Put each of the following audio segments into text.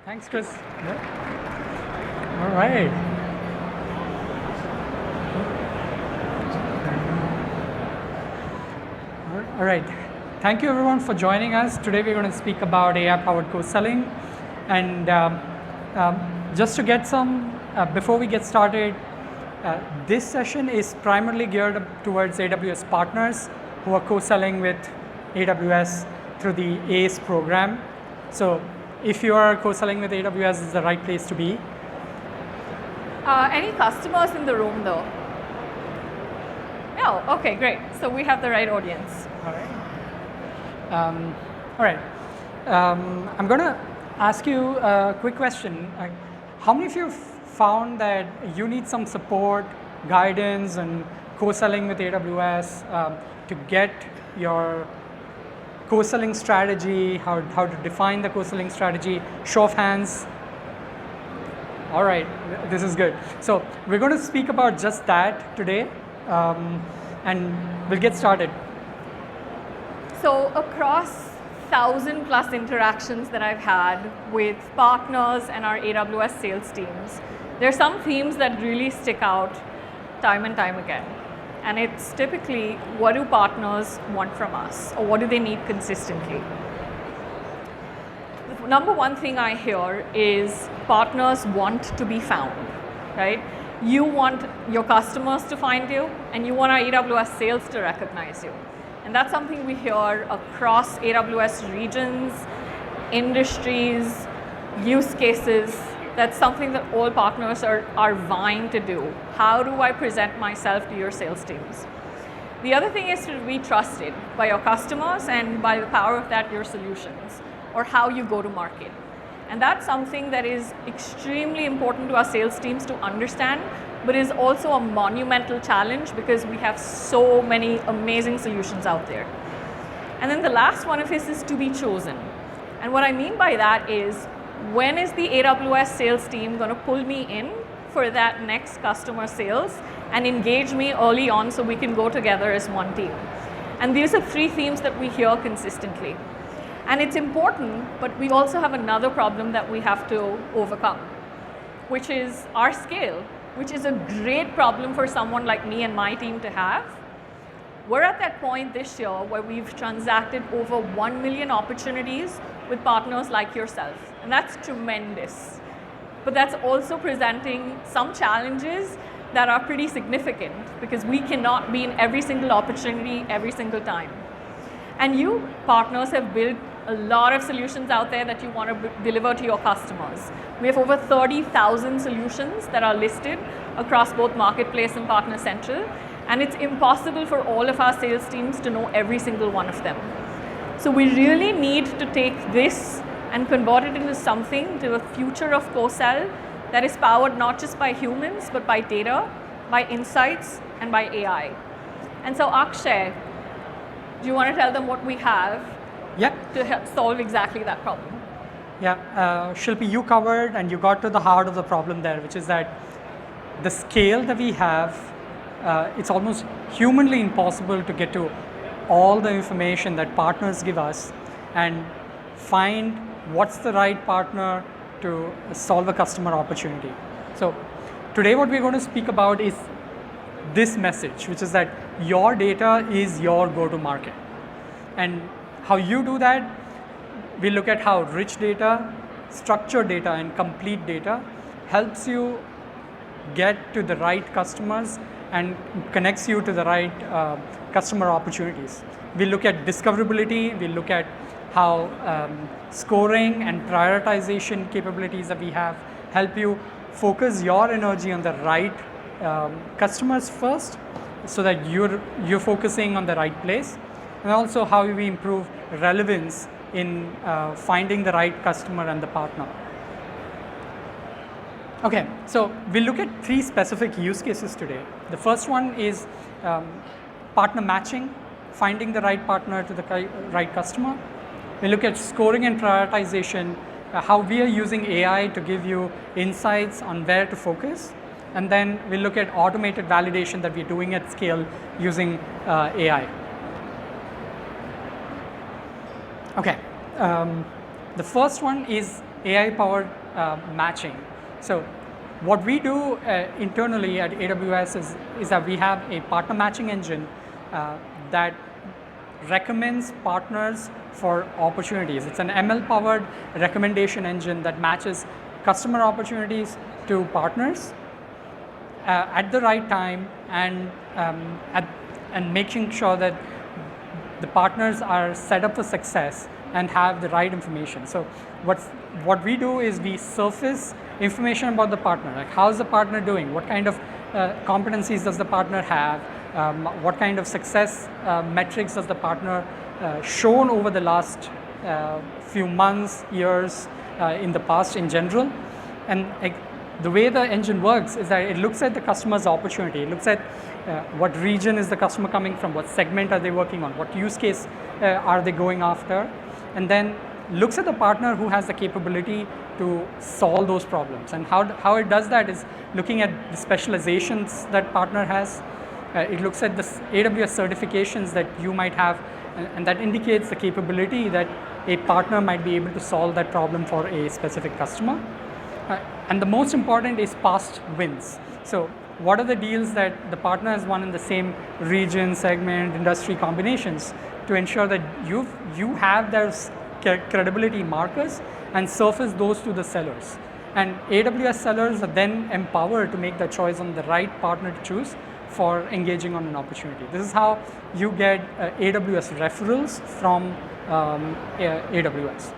Thanks, Chris. Yeah. All right. All right. Thank you, everyone, for joining us. Today, we're going to speak about AI-powered co-selling. And just to get some, before we get started, this session is primarily geared towards AWS partners who are co-selling with AWS through the ACE program. So if you are co-selling with AWS, this is the right place to be. Any customers in the room, though? No. Okay, great. So we have the right audience. All right. I'm going to ask you a quick question. How many of you found that you need some support, guidance, and co-selling with AWS to get your co-selling strategy, how to define the co-selling strategy? Show of hands. All right, this is good. So we're going to speak about just that today, and we'll get started. So across 1,000+ interactions that I've had with partners and our AWS sales teams, there are some themes that really stick out time and time again. And it's typically, what do partners want from us, or what do they need consistently? The number one thing I hear is partners want to be found, right? You want your customers to find you, and you want our AWS sales to recognize you. And that's something we hear across AWS regions, industries, use cases. That's something that all partners are vying to do. How do I present myself to your sales teams? The other thing is to be trusted by your customers, and by the power of that, your solutions, or how you go to market. And that's something that is extremely important to our sales teams to understand, but is also a monumental challenge because we have so many amazing solutions out there. And then the last one of this is to be chosen. And what I mean by that is, when is the AWS sales team going to pull me in for that next customer sales and engage me early on so we can go together as one team? And these are three themes that we hear consistently. And it's important, but we also have another problem that we have to overcome, which is our scale, which is a great problem for someone like me and my team to have. We're at that point this year where we've transacted over 1 million opportunities with partners like yourself, and that's tremendous. But that's also presenting some challenges that are pretty significant, because we cannot be in every single opportunity every single time. And you partners have built a lot of solutions out there that you want to deliver to your customers. We have over 30,000 solutions that are listed across both Marketplace and Partner Central, and it's impossible for all of our sales teams to know every single one of them. So we really need to take this and convert it into something, to a future of co-sell that is powered not just by humans, but by data, by insights, and by AI. And so Akshay, do you want to tell them what we have to help solve exactly that problem? Yeah, Shilpi, you covered and you got to the heart of the problem there, which is that the scale that we have, it's almost humanly impossible to get to all the information that partners give us and find what's the right partner to solve a customer opportunity. So today what we're going to speak about is this message, which is that your data is your go-to-market. And how you do that, we look at how rich data, structured data, and complete data helps you get to the right customers and connects you to the right customer opportunities. We look at discoverability, we look at how scoring and prioritization capabilities that we have help you focus your energy on the right customers first, so that you're focusing on the right place, and also how we improve relevance in finding the right customer and the partner. Okay, so we'll look at three specific use cases today. The first one is partner matching, finding the right partner to the right customer. We look at scoring and prioritization, how we are using AI to give you insights on where to focus. And then we look at automated validation that we're doing at scale using AI. Okay, The first one is AI-powered matching. So what we do internally at AWS is that we have a partner matching engine that recommends partners for opportunities. It's an ML-powered recommendation engine that matches customer opportunities to partners at the right time, and making sure that the partners are set up for success and have the right information. So what we do is we surface information about the partner, like how's the partner doing, what kind of competencies does the partner have, what kind of success metrics does the partner shown over the last few months, years, in the past in general. And the way the engine works is that it looks at the customer's opportunity. It looks at what region is the customer coming from, what segment are they working on, what use case are they going after, and then looks at the partner who has the capability to solve those problems. And how it does that is looking at the specializations that partner has. It looks at the AWS certifications that you might have, and that indicates the capability that a partner might be able to solve that problem for a specific customer. And the most important is past wins. So what are the deals that the partner has won in the same region, segment, industry combinations, to ensure that you have those credibility markers and surface those to the sellers. And AWS sellers are then empowered to make the choice on the right partner to choose for engaging on an opportunity. This is how you get AWS referrals from AWS.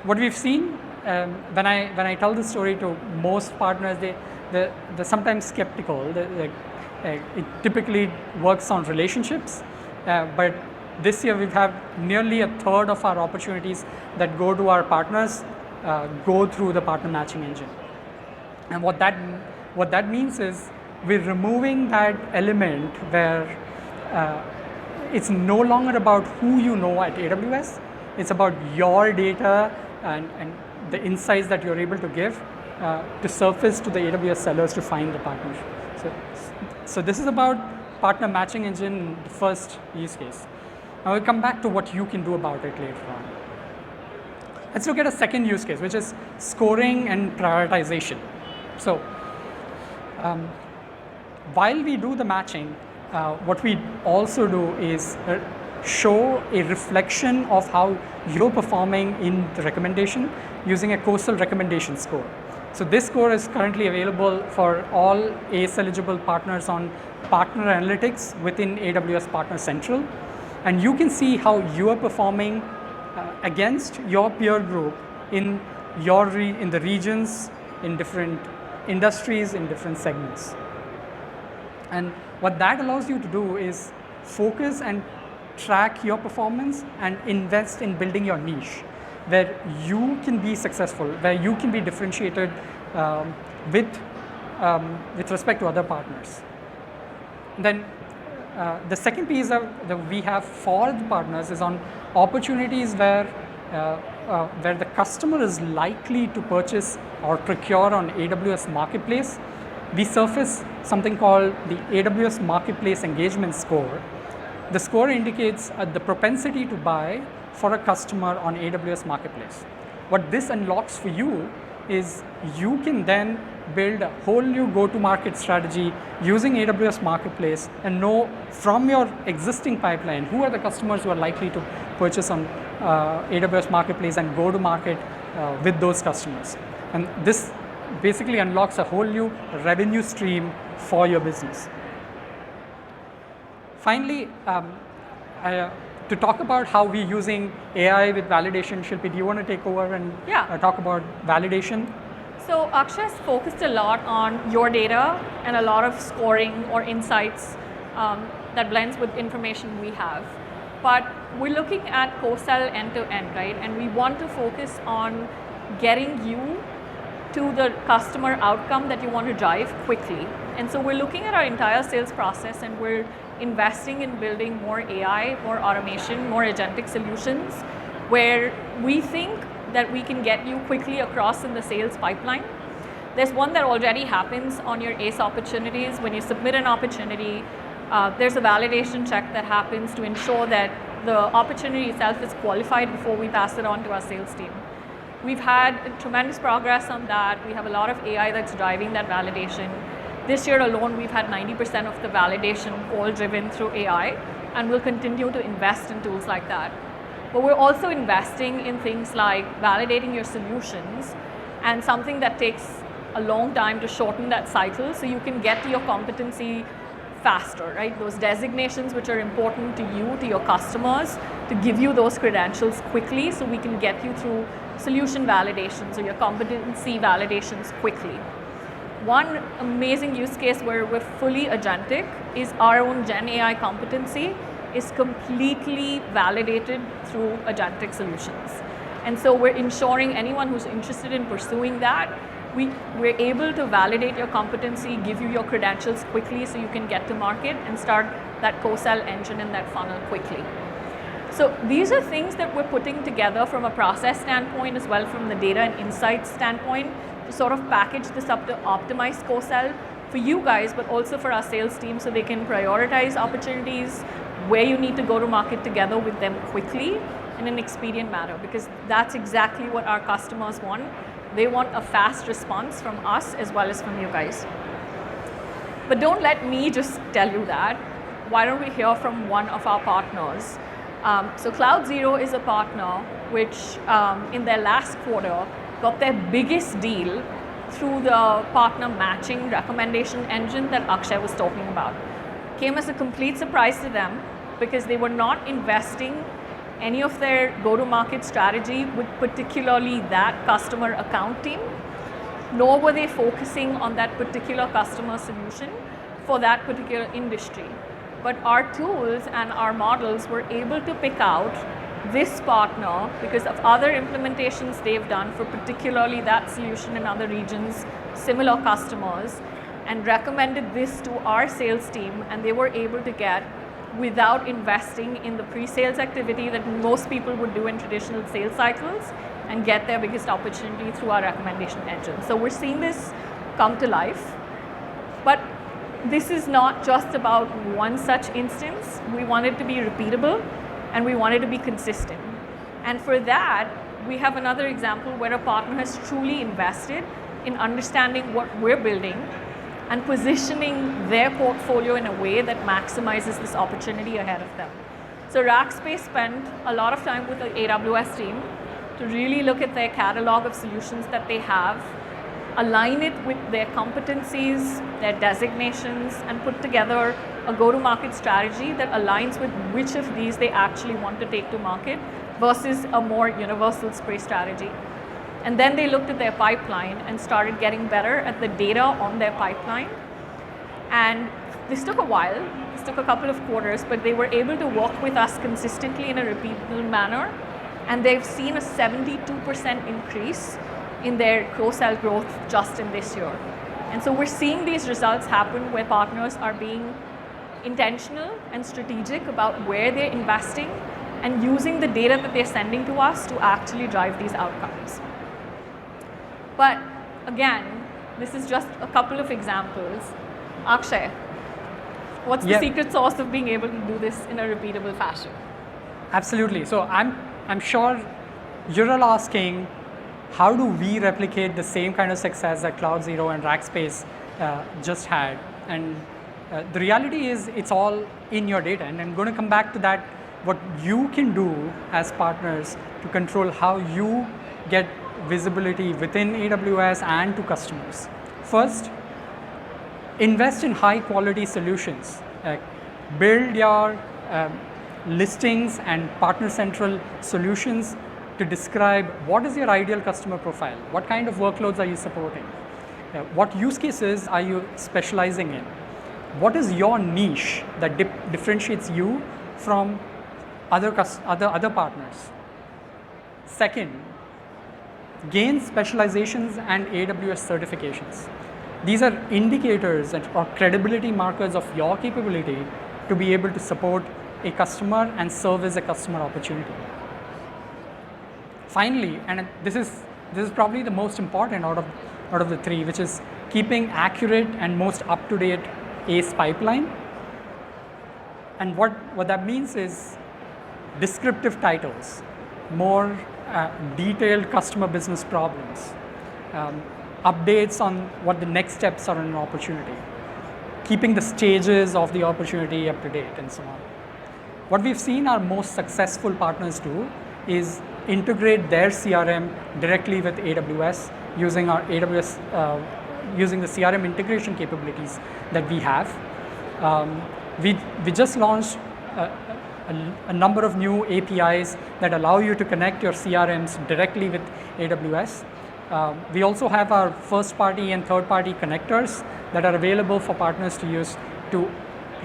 What we've seen, when I tell this story to most partners, they're sometimes skeptical. It typically works on relationships, but this year we've had nearly a third of our opportunities that go to our partners go through the partner matching engine. And what that means is we're removing that element where it's no longer about who you know at AWS. It's about your data and the insights that you're able to give to surface to the AWS sellers to find the partnership. So this is about partner matching engine, the first use case. Now we'll come back to what you can do about it later on. Let's look at a second use case, which is scoring and prioritization. So while we do the matching, what we also do is show a reflection of how you're performing in the recommendation using a coastal recommendation score. So this score is currently available for all ACE eligible partners on Partner Analytics within AWS Partner Central. And you can see how you are performing against your peer group in the regions, in different industries, in different segments. And what that allows you to do is focus and track your performance and invest in building your niche, where you can be successful, where you can be differentiated with respect to other partners. Then the second piece that we have for the partners is on opportunities where the customer is likely to purchase or procure on AWS Marketplace. We surface something called the AWS Marketplace Engagement Score. The score indicates the propensity to buy for a customer on AWS Marketplace. What this unlocks for you is you can then build a whole new go-to-market strategy using AWS Marketplace and know from your existing pipeline who are the customers who are likely to purchase on AWS Marketplace and go to market with those customers. And this basically unlocks a whole new revenue stream for your business. Finally, to talk about how we're using AI with validation, Shilpi, do you want to take over and talk about validation? So Akshay has focused a lot on your data and a lot of scoring or insights that blends with information we have. But we're looking at co-sell end-to-end, right? And we want to focus on getting you to the customer outcome that you want to drive quickly. And so we're looking at our entire sales process, and we're investing in building more AI, more automation, more agentic solutions, where we think that we can get you quickly across in the sales pipeline. There's one that already happens on your ACE opportunities. When you submit an opportunity, there's a validation check that happens to ensure that the opportunity itself is qualified before we pass it on to our sales team. We've had tremendous progress on that. We have a lot of AI that's driving that validation. This year alone, we've had 90% of the validation all driven through AI, and we'll continue to invest in tools like that. But we're also investing in things like validating your solutions and something that takes a long time to shorten that cycle so you can get to your competency faster, right? Those designations which are important to you, to your customers, to give you those credentials quickly so we can get you through solution validations or your competency validations quickly. One amazing use case where we're fully agentic is our own Gen AI competency is completely validated through agentic solutions. And so we're ensuring anyone who's interested in pursuing that, we're able to validate your competency, give you your credentials quickly so you can get to market and start that co-sell engine in that funnel quickly. So these are things that we're putting together from a process standpoint as well from the data and insights standpoint to sort of package this up to optimize co-sell for you guys, but also for our sales team so they can prioritize opportunities where you need to go to market together with them quickly in an expedient manner, because that's exactly what our customers want. They want a fast response from us as well as from you guys. But don't let me just tell you that. Why don't we hear from one of our partners? So Cloud0 is a partner which in their last quarter got their biggest deal through the partner matching recommendation engine that Akshay was talking about. Came as a complete surprise to them because they were not investing any of their go-to-market strategy with particularly that customer account team, nor were they focusing on that particular customer solution for that particular industry. But our tools and our models were able to pick out this partner because of other implementations they've done for particularly that solution in other regions, similar customers, and recommended this to our sales team, and they were able to get, without investing in the pre-sales activity that most people would do in traditional sales cycles, and get their biggest opportunity through our recommendation engine. So we're seeing this come to life, but this is not just about one such instance. We want it to be repeatable and we want it to be consistent. And for that, we have another example where a partner has truly invested in understanding what we're building and positioning their portfolio in a way that maximizes this opportunity ahead of them. So Rackspace spent a lot of time with the AWS team to really look at their catalog of solutions that they have, align it with their competencies, their designations, and put together a go-to-market strategy that aligns with which of these they actually want to take to market versus a more universal spray strategy. And then they looked at their pipeline and started getting better at the data on their pipeline. And this took a while. This took a couple of quarters, but they were able to work with us consistently in a repeatable manner. And they've seen a 72% increase in their cross-sell growth just in this year. And so we're seeing these results happen where partners are being intentional and strategic about where they're investing and using the data that they're sending to us to actually drive these outcomes. But again, this is just a couple of examples. Akshay, what's the secret sauce of being able to do this in a repeatable fashion? Absolutely. So I'm sure you're all asking, how do we replicate the same kind of success that Cloud0 and Rackspace just had? And the reality is it's all in your data. And I'm going to come back to that, what you can do as partners to control how you get visibility within AWS and to customers. First, invest in high quality solutions. Build your listings and partner central solutions to describe what is your ideal customer profile, what kind of workloads are you supporting, what use cases are you specializing in, what is your niche that differentiates you from other partners. Second, gain specializations and AWS certifications. These are indicators or credibility markers of your capability to be able to support a customer and serve as a customer opportunity. Finally, and this is probably the most important out of the three, which is keeping accurate and most up-to-date ACE pipeline. And what that means is descriptive titles, more detailed customer business problems, updates on what the next steps are in an opportunity, keeping the stages of the opportunity up to date, and so on. What we've seen our most successful partners do is integrate their CRM directly with AWS using our AWS, using the CRM integration capabilities that we have. We just launched a number of new APIs that allow you to connect your CRMs directly with AWS. We also have our first-party and third-party connectors that are available for partners to use to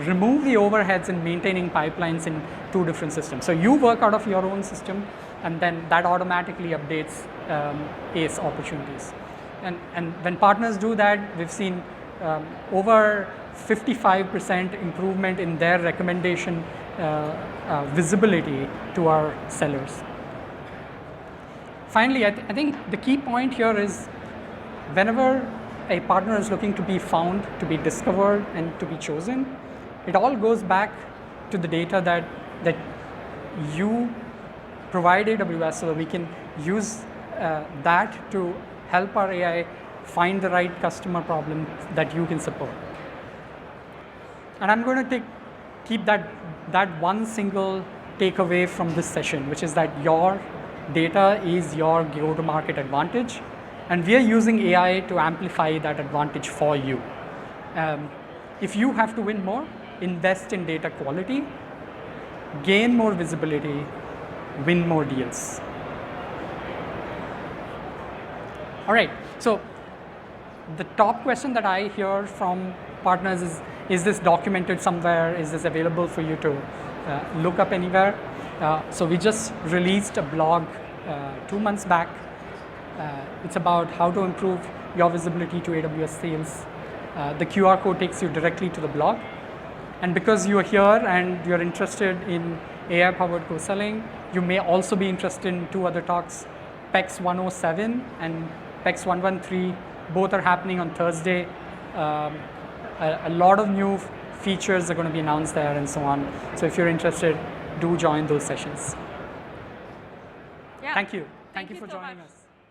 remove the overheads in maintaining pipelines in two different systems. So you work out of your own system, and then that automatically updates ACE opportunities. And when partners do that, we've seen over 55% improvement in their recommendation visibility to our sellers. Finally, I think the key point here is whenever a partner is looking to be found, to be discovered, and to be chosen, it all goes back to the data that you provide AWS so that we can use that to help our AI find the right customer problem that you can support. And I'm going to keep that one single takeaway from this session, which is that your data is your go-to-market advantage, and we are using AI to amplify that advantage for you. If you have to win more, invest in data quality, gain more visibility, win more deals. All right, so the top question that I hear from partners is this documented somewhere? Is this available for you to look up anywhere? So we just released a blog 2 months back. It's about how to improve your visibility to AWS sales. The QR code takes you directly to the blog. And because you are here and you're interested in AI-powered co-selling, you may also be interested in 2 other talks, PEX207 and PEX113. Both are happening on Thursday. A lot of new features are going to be announced there and so on. So if you're interested, do join those sessions. Yeah. Thank you. Thank you for so joining much. us.